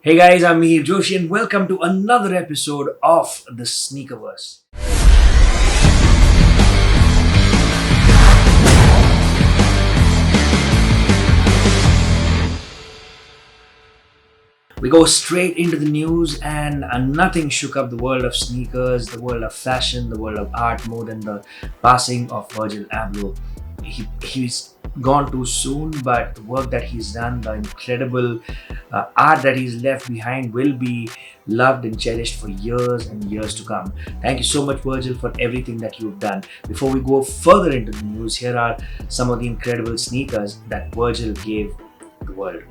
Hey guys, I'm Mihir Joshi and welcome to another episode of the Sneakerverse. We go straight into the news, and nothing shook up the world of sneakers, the world of fashion, the world of art more than the passing of Virgil Abloh. He's gone too soon, but the work that he's done, the incredible art that he's left behind will be loved and cherished for years and years to come. Thank you so much, Virgil, for everything that you've done. Before we go further into the news, here are some of the incredible sneakers that Virgil gave the world.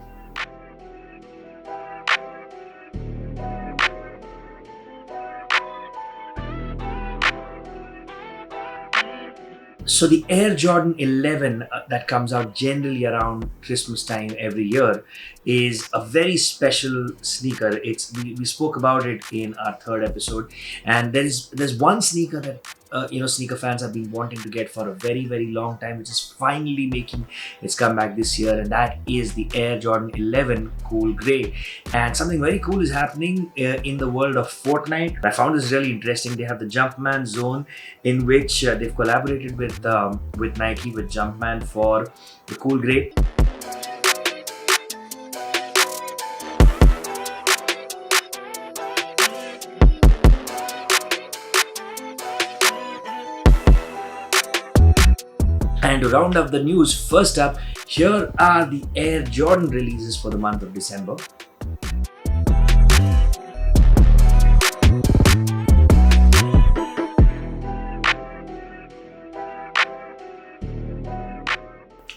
So the Air Jordan 11 that comes out generally around Christmas time every year is a very special sneaker. We spoke about it in our third episode, and there's one sneaker that sneaker fans have been wanting to get for a very long time, which is finally making its comeback this year, and that is the Air Jordan 11 Cool Grey. And something very cool is happening in the world of Fortnite. I found this really interesting. They have the Jumpman zone in which they've collaborated with Nike, with Jumpman, for the Cool Grey. And to round up the news, first up, here are the Air Jordan releases for the month of December.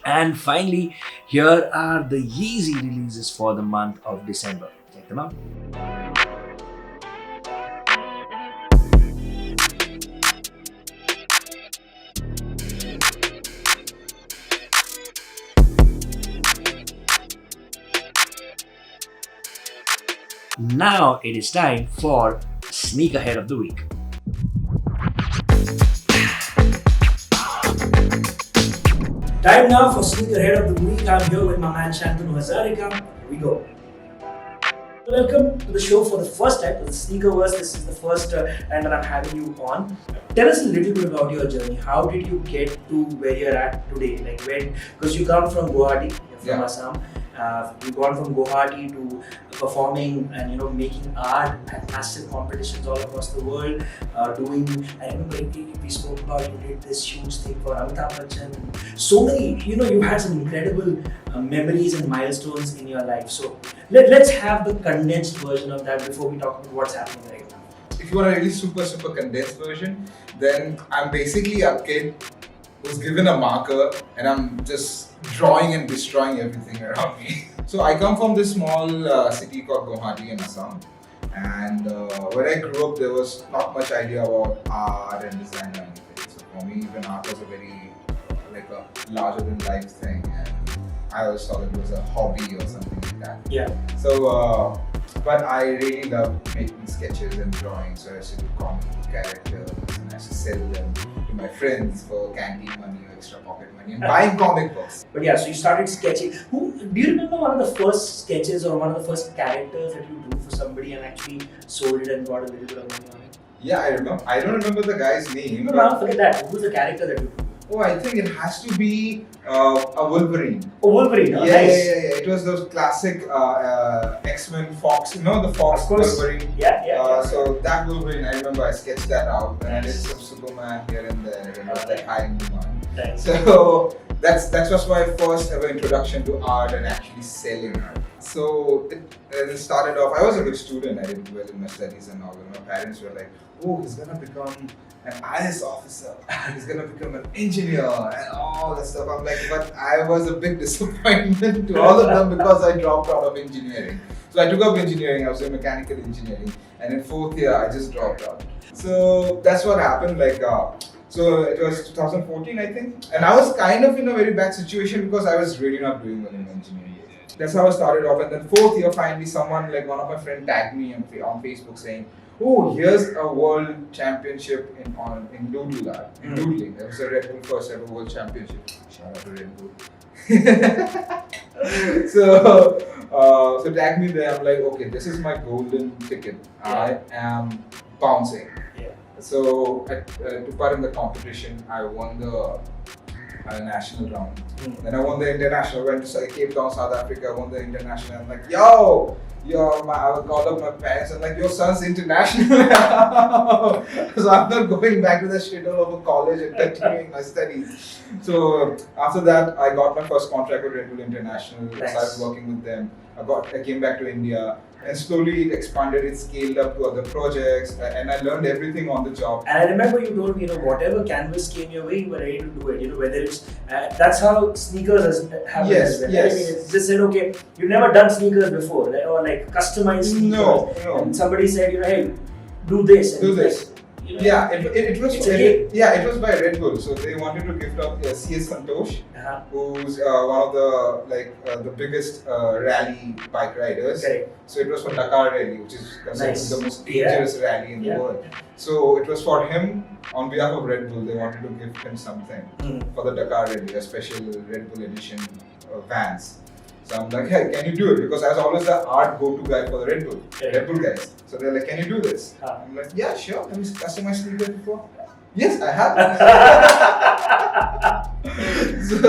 And finally, here are the Yeezy releases for the month of December. Check them out. Now it is time for Sneakerhead of the Week. Time now for Sneakerhead of the Week. I'm here with my man Santanu Hazarika. Here we go. Welcome to the show for the first time, the Sneakerverse. This is the first time that I'm having you on. Tell us a little bit about your journey. How did you get to where you're at today? Like when, because you come from Guwahati, you're from Assam. You've gone from Guwahati to performing and making art at massive competitions all across the world. I remember we spoke about, you did this huge thing for Amitabh Bachchan. So many, you've had some incredible memories and milestones in your life. So let's have the condensed version of that before we talk about what's happening right now. If you want a really super condensed version, then I'm basically a kid who's given a marker and I'm just drawing and destroying everything around me. So I come from this small city called Guwahati in Assam, and when I grew up there was not much idea about art and design or anything. So for me even art was a very like a larger than life thing, and I always thought it was a hobby or something like that. Yeah. So but I really love making sketches and drawings, so I used to do comic book characters and I used to sell them to my friends for canteen money or extra pocket money and buying comic books. But yeah, so you started sketching. Do you remember one of the first sketches or one of the first characters that you drew for somebody and actually sold it and got a little bit of money on it? Yeah, I remember. I don't remember the guy's name. No, forget that. Who was the character that you drew? Oh, I think it has to be a Wolverine. Oh, Wolverine. Oh, Yeah. nice. It was those classic X-Men Fox, the Fox Of course. Wolverine. Yeah. So that Wolverine, I remember I sketched that out and I did some Superman here and there, and it was like high in demand. Nice. So that was my first ever introduction to art and actually selling art. So it started off, I was a good student, I did well in my studies and all, and my parents were like, oh, he's gonna become an IS officer, he's gonna become an engineer and all that stuff. I'm like, but I was a big disappointment to all of them because I dropped out of engineering. So I took up engineering, I was in mechanical engineering, and in fourth year I just dropped out. So that's what happened. So it was 2014, I think, and I was kind of in a very bad situation because I was really not doing well in engineering. That's how I started off, and then fourth year finally someone, like one of my friends, tagged me on Facebook saying, oh, here's a world championship in doodle art, in doodling. It was a Red Bull first ever world championship. Shout out to Red Bull. So tag me there. I'm like, okay, this is my golden ticket. I am bouncing. Yeah. So to part in the competition, I won the national round. Then I won the international. Went to Cape Town, South Africa. Won the international. I'm like, yo. I called up my parents and like, your son's international. So I'm not going back to the shithole of a college and continuing my studies. So after that, I got my first contract with Red Bull International. Nice. Started working with them. I came back to India and slowly it expanded. It scaled up to other projects, and I learned everything on the job. And I remember you told me, whatever canvas came your way, you were ready to do it. Whether it's that's how sneakers has happened. Yes, as well. yes. I mean, it's just said, okay, you've never done sneakers before, right? Or like customized sneakers. No. And somebody said, hey, do this. And do this. Like, Yeah, it was it was by Red Bull. So they wanted to gift out CS Santosh, who's one of the biggest rally bike riders. Correct. So it was for Dakar Rally, which is considered the most dangerous rally in the world. So it was for him on behalf of Red Bull. They wanted to gift him something for the Dakar Rally, a special Red Bull edition Vans. So I'm like, hey, can you do it? Because I was always the art go-to guy for the Red Bull guys. So they're like, can you do this? I'm like, yeah, sure. Have you customized sneakers before? Yes, I have.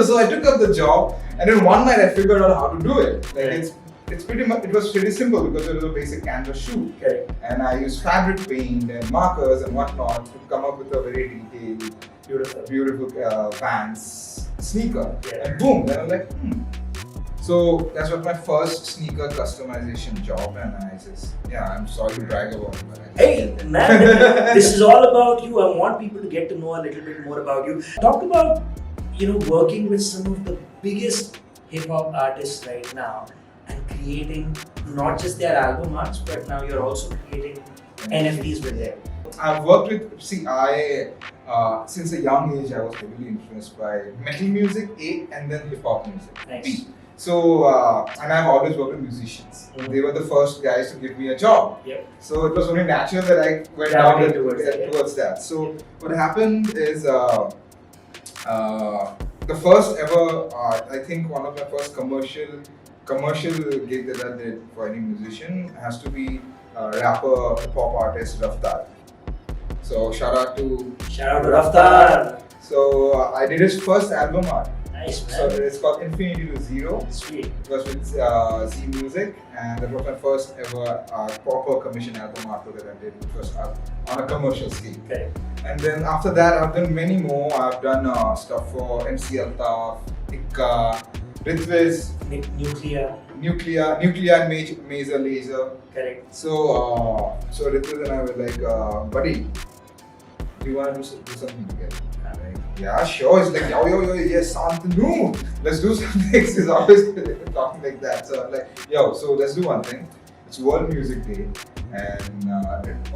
so I took up the job, and then one night I figured out how to do it. Like it's pretty much, it was pretty simple because it was a basic canvas shoe. And I used fabric paint and markers and whatnot to come up with a very detailed, beautiful Vans sneaker. And boom, then I'm like, So that's what my first sneaker customization job, and I'm sorry to brag about it. But hey man, this is all about you. I want people to get to know a little bit more about you. Talk about, working with some of the biggest hip hop artists right now and creating not just their album arts, but now you're also creating NFTs with them. I've worked with, since a young age, I was heavily influenced by metal music, and then hip hop music. Nice. So, and I've always worked with musicians. They were the first guys to give me a job. So it was only natural that I went down towards that. So what happened is, the first ever, I think one of my first commercial gig that I did for any musician has to be rapper, pop artist Raftar. So shout out to Raftar. So I did his first album art. Nice, man. So it's called Infinity to Zero. Sweet. It was with Z Music, and that was my first ever proper commission album artwork that I did, which was on a commercial scale. And then after that, I've done many more. I've done stuff for MC Altaf, Ikka, Ritviz, Nuclear and Major Laser. Correct. So Ritviz and I were like, buddy, do you want to do something together? Yeah, sure. It's like, yo, yes, Santanu, let's do something. He's always talking like that. So I'm like, so let's do one thing. It's World Music Day, and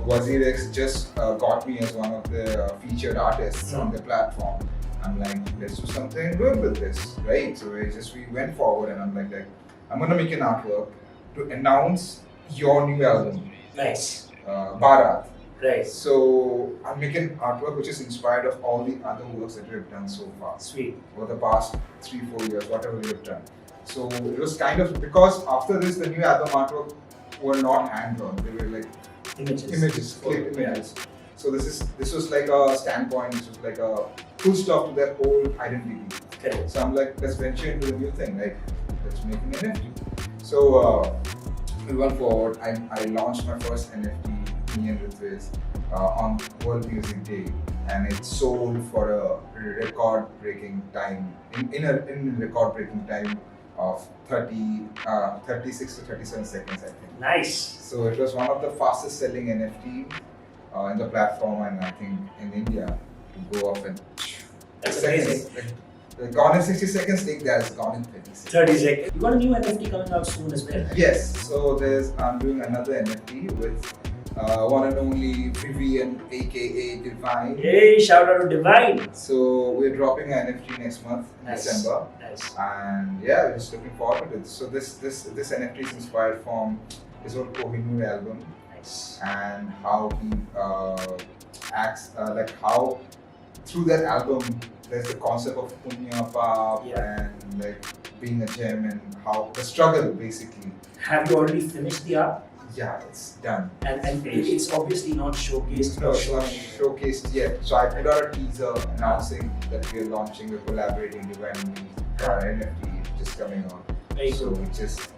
Wazir X just got me as one of the featured artists on the platform. I'm like, let's do something good with this, right? So we went forward, and I'm like, I'm gonna make an artwork to announce your new album. Nice. Bharat. Right. So I'm making artwork which is inspired of all the other works that we've done so far. Sweet. Over the past 3-4 years, whatever we've done. So it was kind of, because after this, the new album artwork were not hand-drawn. They were like images, clipped images. So this was like a standpoint. This was like a full stop to their whole identity. Okay. So I'm like, let's venture into a new thing. Like, let's make an NFT. So we went forward. I launched my first NFT. Me and Ritviz on World Music Day, and it sold for a record-breaking time in a record-breaking time of 36 to 37 seconds, I think. Nice. So it was one of the fastest-selling NFT in the platform, and I think in India to go off in amazing. Gone in 60 seconds, take that, it's gone in 30 seconds. 30 seconds. You got a new NFT coming out soon as well. Yes, so I'm doing another NFT with one and only Vivian, aka Divine. Hey, shout out to Divine. So we're dropping an NFT next month, December. Nice. And yeah, we're just looking forward to it. So this NFT is inspired from his old Kohinoor album. Nice. And how he acts, like how through that album there's the concept of punya pap Yeah. and like being a gem and how the struggle basically. Have you already finished the art? Yeah, it's done. And it's obviously not showcased. No, or it's not showcased yet. So I put out a teaser announcing that we are launching, we're collaborating Divine for our NFT just coming on. Very So cool. we're just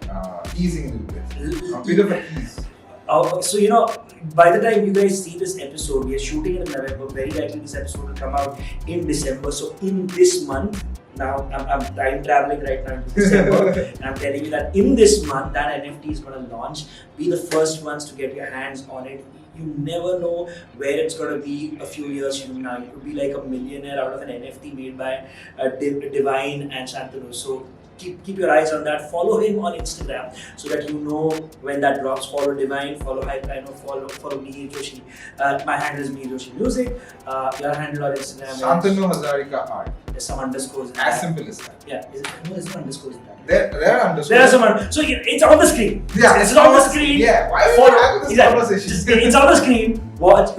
teasing a little bit. A bit of a tease. So by the time you guys see this episode, we are shooting it in November. Very likely this episode will come out in December. So in this month, now I'm time traveling right now into December, and I'm telling you that in this month that NFT is going to launch. Be the first ones to get your hands on it. You never know where it's going to be a few years from now. You could be like a millionaire out of an NFT made by Divine and Santanu. So keep your eyes on that. Follow him on Instagram so that you know when that drops. Follow Divine, follow Hype Ryno, follow Mihir Joshi. My handle is Mihir Joshi Music. Your handle on Instagram is Santanu Hazarika art. there's some underscores in As that. simple as that. Yeah, there's no underscores in that. There are underscores. There are some so it's on the screen. Yeah, it's on the screen. Yeah, why are we Follow- having this exactly. conversation? Just- it's on the screen. Watch,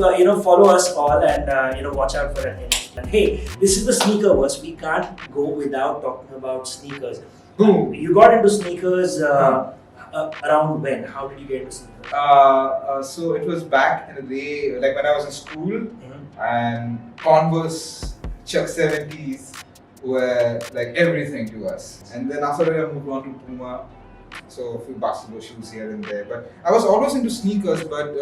follow us all and watch out for it. And hey, this is the Sneakerverse. We can't go without talking about sneakers. Boom. You got into sneakers around when? How did you get into sneakers? So it was back in the day, like when I was in school, Mm-hmm. and Converse, Chuck 70s were like everything to us. And then after that, I moved on to Puma. So a few basketball shoes here and there. But I was always into sneakers, but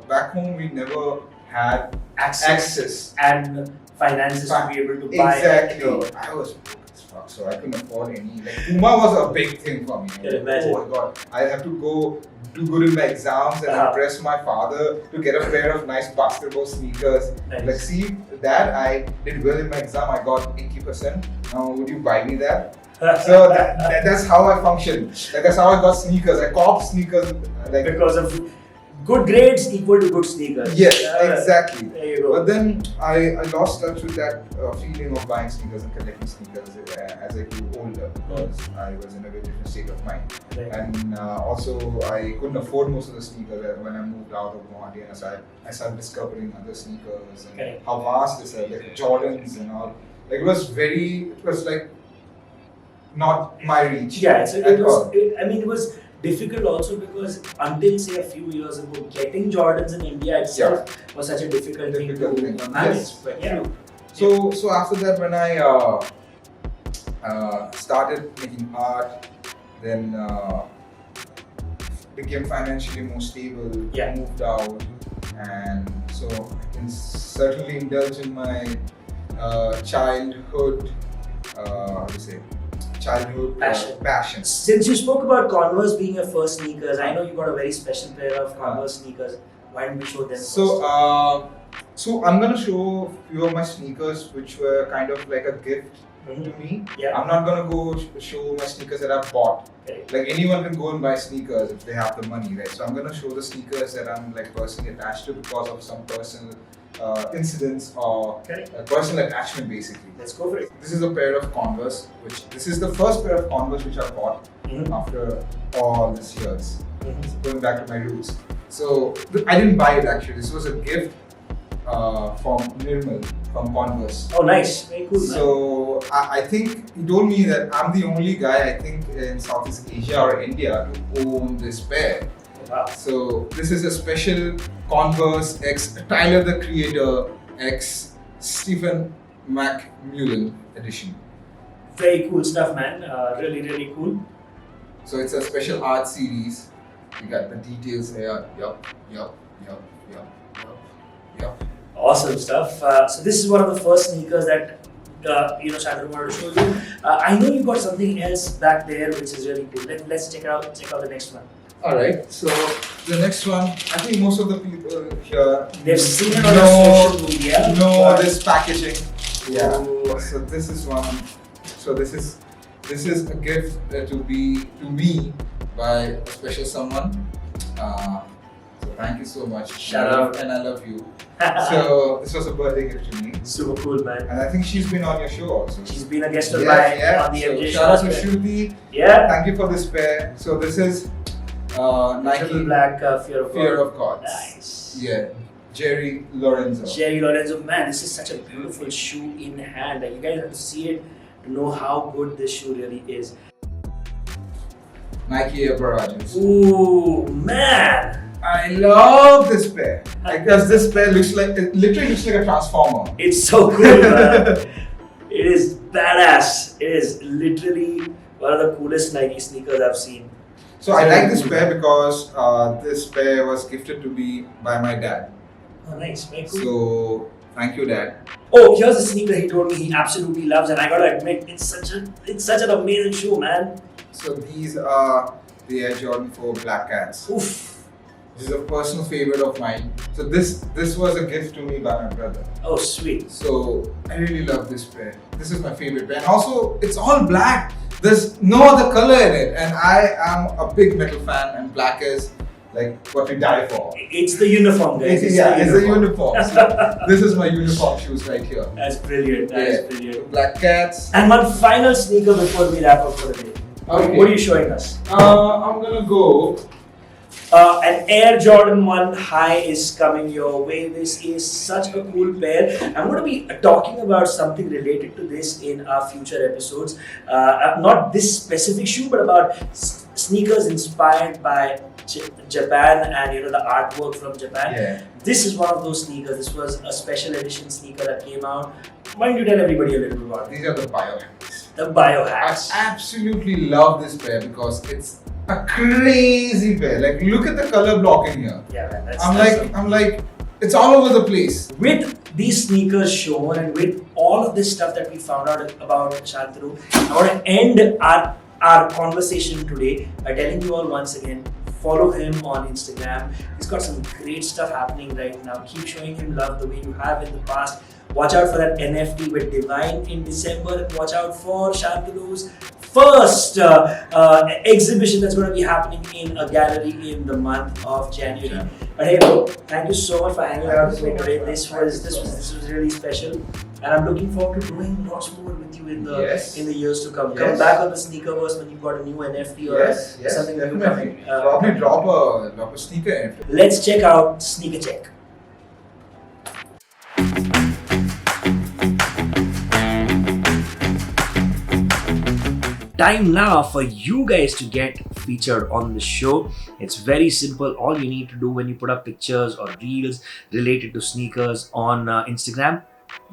back home we never had access. And finances to be able to buy. Exactly. I was broke as fuck, so I couldn't afford any. Like Puma was a big thing for me. Can imagine. Oh my god, I have to go do good in my exams and impress my father to get a pair of nice basketball sneakers. Nice. Like, see, Dad, I did well in my exam. I got 80%. Now, would you buy me that? So that's how I function. Like that's how I got sneakers. I cop sneakers. Like because of good grades equal to good sneakers. yes, exactly. There you go. But then I lost touch with that feeling of buying sneakers and collecting sneakers as I grew older because I was in a very different state of mind. Right. And also I couldn't afford most of the sneakers when I moved out of Guwahati and I started discovering other sneakers and Okay. how vast this is, like Jordans and all. Like it was like not my reach. Yeah, at all. it was difficult also because until say a few years ago, getting Jordans in India itself was such a difficult thing to manage. Yes, But yeah, So after that, when I started making art, then became financially more stable, Yeah. moved out, and so I can certainly indulge in my childhood, passion. Since you spoke about Converse being your first sneakers, I know you got a very special pair of Converse sneakers. Why don't we show them So, first? so I'm gonna show a few of my sneakers, which were kind of like a gift to me. Yeah. I'm not gonna go show my sneakers that I've bought. Okay. Like anyone can go and buy sneakers if they have the money, right? So I'm gonna show the sneakers that I'm like personally attached to because of some personal incidents or Okay. personal attachment, basically. Let's go for it. This is a pair of Converse, this is the first pair of Converse which I bought Mhm. after all these years. Mhm. Going back to my roots. So I didn't buy it actually. This was a gift from Nirmal from Converse. Oh, nice. Very cool. man. So I think he told me that I'm the only guy I think in Southeast Asia or India to own this pair. Wow. So this is a special Converse X Tyler the Creator X Stephen McMullen edition. Very cool stuff, man. Really, really cool. So it's a special art series. You got the details here. Yup. Awesome stuff. So this is one of the first sneakers that Santanu wanted to show you. I know you got something else back there which is really cool. Let's check out the next one. Alright, so the next one, I think most of the people here They've seen it on your social media. know but- this packaging. Yeah. Ooh. So this is one. So this is a gift to me by a special someone. So thank you so much. Shout out. And I love you. So this was a birthday gift to me. Super cool, man. And I think she's been on your show also. She's been a guest of Yeah, mine yeah. on the So MJ shout out to show. Shruti. Yeah. Thank you for this pair. So this is Triple Nike black Fear of God. Fear of God. Nice. Yeah. Jerry Lorenzo. Jerry Lorenzo, man, this is such a beautiful shoe in hand. Like, you guys have to see it to know how good this shoe really is. Nike Air Barajas. Ooh, man! I love this pair. Because this pair looks like, it literally looks like a transformer. It's so cool, man. It is badass. It is literally one of the coolest Nike sneakers I've seen. So I like this pair because this pair was gifted to me by my dad. Oh, nice. Very cool. So thank you, Dad. Oh, here's a sneaker he told me he absolutely loves, and I gotta admit, it's such an amazing shoe, man. So these are the Air Jordan 4 Black Cats. Oof. This is a personal favorite of mine. So this was a gift to me by my brother. Oh, sweet. So I really love this pair. This is my favorite pair. And also, it's all black. There's no other color in it. And I am a big metal fan, and black is like what we die for. It's the uniform, guys. It's the uniform. So this is my uniform shoes right here. That's brilliant. That's brilliant. Black Cats. And one final sneaker before we wrap up for the day. Okay. What are you showing us? I'm gonna go. An Air Jordan 1 High is coming your way. This is such a cool pair. I'm going to be talking about something related to this in our future episodes. Not this specific shoe, but about sneakers inspired by Japan and the artwork from Japan. Yeah. This is one of those sneakers. This was a special edition sneaker that came out. Mind you, tell everybody a little bit about it. These are the biohacks. The biohacks. I absolutely love this pair because it's a crazy pair. Like, look at the color blocking here. Yeah, man. I'm like, it's all over the place. With these sneakers shown and with all of this stuff that we found out about Santanu, I want to end our conversation today by telling you all once again, follow him on Instagram. He's got some great stuff happening right now. Keep showing him love the way you have in the past. Watch out for that NFT with Divine in December. And watch out for Shantanu's first exhibition that's going to be happening in a gallery in the month of January. But hey, bro, thank you so much for hanging out with me today. This was really special, and I'm looking forward to doing lots more with you in the years to come. Come back on the Sneakerverse when you've got a new NFT or something new coming. Probably drop a sneaker NFT. Let's check out Sneakercheck. Time now for you guys to get featured on the show. It's very simple. All you need to do when you put up pictures or reels related to sneakers on Instagram,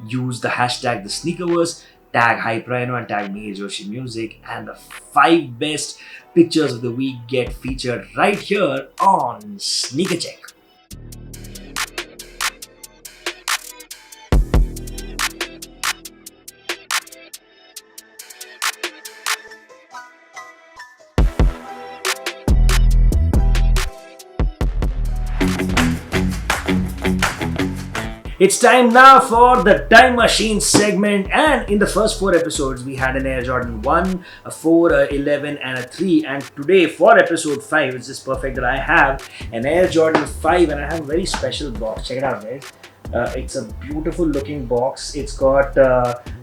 use the hashtag the Sneakerverse, tag Hype Ryno and tag Mihir Joshi Music, and the 5 best pictures of the week get featured right here on Sneakercheck. It's time now for the Time Machine segment, and in the first 4 episodes we had an Air Jordan 1, a 4, a 11 and a 3, and today for episode 5 it's just perfect that I have an Air Jordan 5 and I have a very special box. Check it out, guys. It's a beautiful looking box. It's got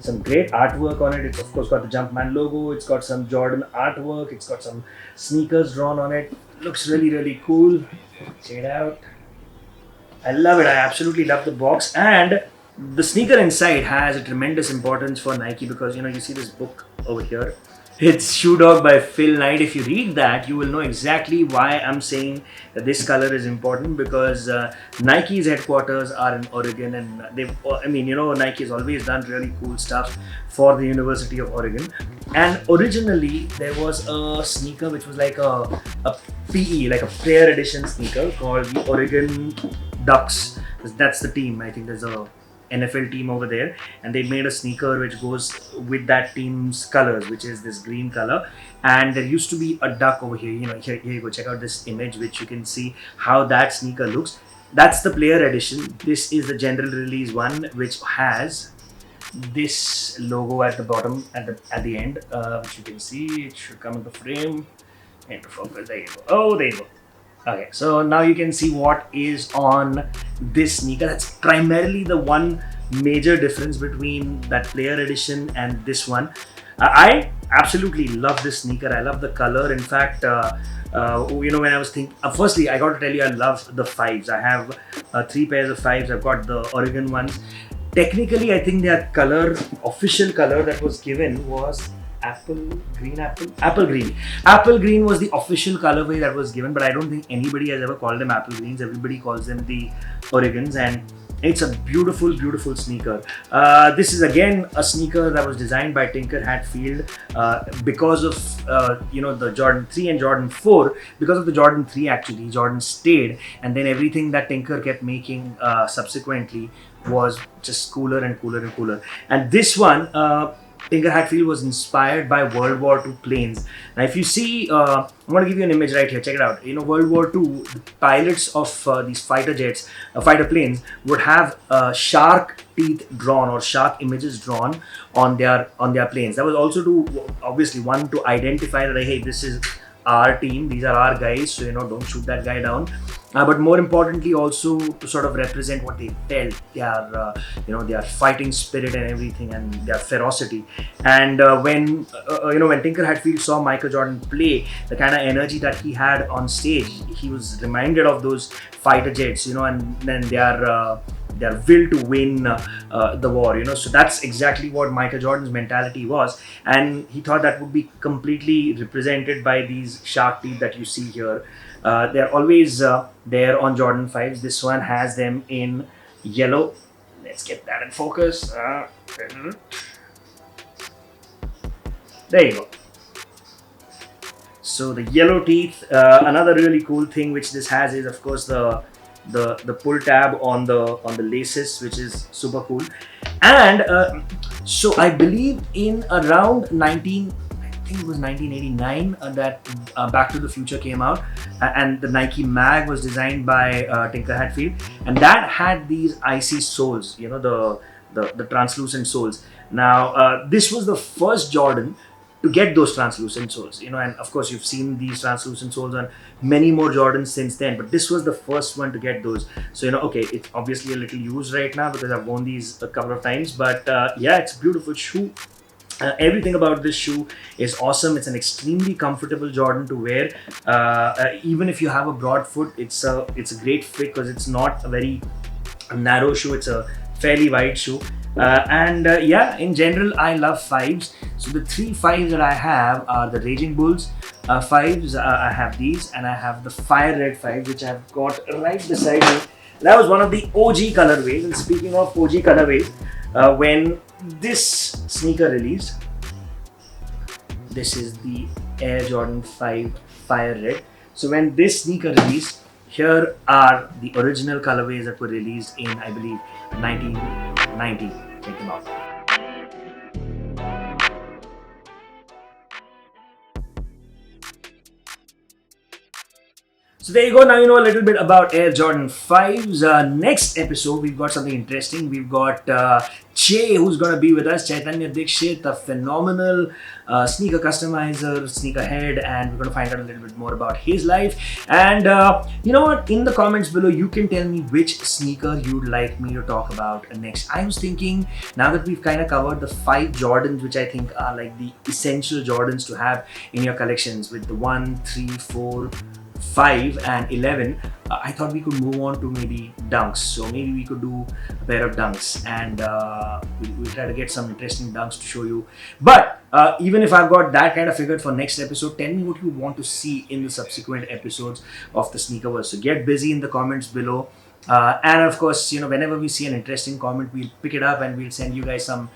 some great artwork on it. It's of course got the Jumpman logo. It's got some Jordan artwork. It's got some sneakers drawn on it. Looks really cool. Check it out. I love it. I absolutely love the box, and the sneaker inside has a tremendous importance for Nike because you see this book over here. It's Shoe Dog by Phil Knight. If you read that, you will know exactly why I'm saying that this color is important, because Nike's headquarters are in Oregon, and Nike has always done really cool stuff for the University of Oregon. And originally there was a sneaker which was like a PE, like a player edition sneaker called the Oregon Ducks. That's the team. I think there's a NFL team over there, and they made a sneaker which goes with that team's colors, which is this green color. And there used to be a duck over here. Here you go. Check out this image, which you can see how that sneaker looks. That's the player edition. This is the general release one, which has this logo at the bottom, at the end, which you can see. It should come in the frame. Into focus. There you go. Oh, there you go. Okay, so now you can see what is on this sneaker. That's primarily the one major difference between that player edition and this one. I absolutely love this sneaker. I love the color. In fact, when I was thinking, firstly, I got to tell you, I love the fives. I have 3 pairs of fives. I've got the Oregon ones. Technically, I think their color, official color that was given was apple green. Apple green was the official colorway that was given, but I don't think anybody has ever called them apple greens. Everybody calls them the Oregons, and it's a beautiful, beautiful sneaker. This is again a sneaker that was designed by Tinker Hatfield because of the Jordan 3 and Jordan 4. Because of the Jordan 3, actually, Jordan stayed, and then everything that Tinker kept making subsequently was just cooler and cooler and cooler. And this one, Tinker Hatfield was inspired by World War II planes. Now, if you see, I'm going to give you an image right here. Check it out. World War II, the pilots of these fighter jets, fighter planes, would have shark teeth drawn or shark images drawn on their planes. That was also to obviously one to identify that, hey, this is our team, these are our guys, so don't shoot that guy down. But more importantly, also to sort of represent what they felt, their fighting spirit and everything, and their ferocity. And when Tinker Hatfield saw Michael Jordan play, the kind of energy that he had on stage, he was reminded of those fighter jets, and then their will to win the war, so that's exactly what Michael Jordan's mentality was, and he thought that would be completely represented by these shark teeth that you see here. They're always there on Jordan 5s. This one has them in yellow. Let's get that in focus. There you go. So the yellow teeth. Another really cool thing which this has is, of course, the pull tab on the laces, which is super cool. And so I believe in around 1989 that Back to the Future came out, and the Nike mag was designed by Tinker Hatfield, and that had these icy soles, the translucent soles. Now this was the first Jordan to get those translucent soles, and of course you've seen these translucent soles on many more Jordans since then, but this was the first one to get those. So okay, it's obviously a little used right now because I've worn these a couple of times, but yeah, it's a beautiful shoe. Everything about this shoe is awesome. It's an extremely comfortable Jordan to wear. Even if you have a broad foot, it's a great fit because it's not a very narrow shoe. It's a fairly wide shoe. Yeah, in general, I love fives. So the 3 fives that I have are the Raging Bulls fives. I have these, and I have the Fire Red 5, which I've got right beside me. That was one of the OG colorways. And speaking of OG colorways, when this sneaker released, this is the Air Jordan 5 Fire Red. So when this sneaker released, here are the original colorways that were released in, I believe, 1990. Check them out. So there you go. Now you know a little bit about Air Jordan 5s. Next episode, we've got something interesting. We've got Che, who's going to be with us. Chaitanya Dikshit, a phenomenal sneaker customizer, sneakerhead, and we're going to find out a little bit more about his life. And you know what? In the comments below, you can tell me which sneaker you'd like me to talk about next. I was thinking, now that we've kind of covered the 5 Jordans, which I think are like the essential Jordans to have in your collections, with the 1, 3, 4, 5 and 11, I thought we could move on to maybe dunks. So maybe we could do a pair of dunks, and we'll try to get some interesting dunks to show you. But even if I've got that kind of figured for next episode, tell me what you want to see in the subsequent episodes of the Sneakerverse. So get busy in the comments below. And of course, whenever we see an interesting comment, we'll pick it up and we'll send you guys some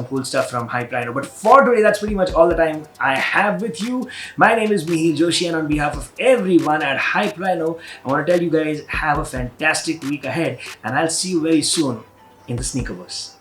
cool stuff from Hype Ryno. But for today, that's pretty much all the time I have with you. My name is Mihir Joshi, and on behalf of everyone at Hype Ryno, I want to tell you guys, have a fantastic week ahead, and I'll see you very soon in the Sneakerverse.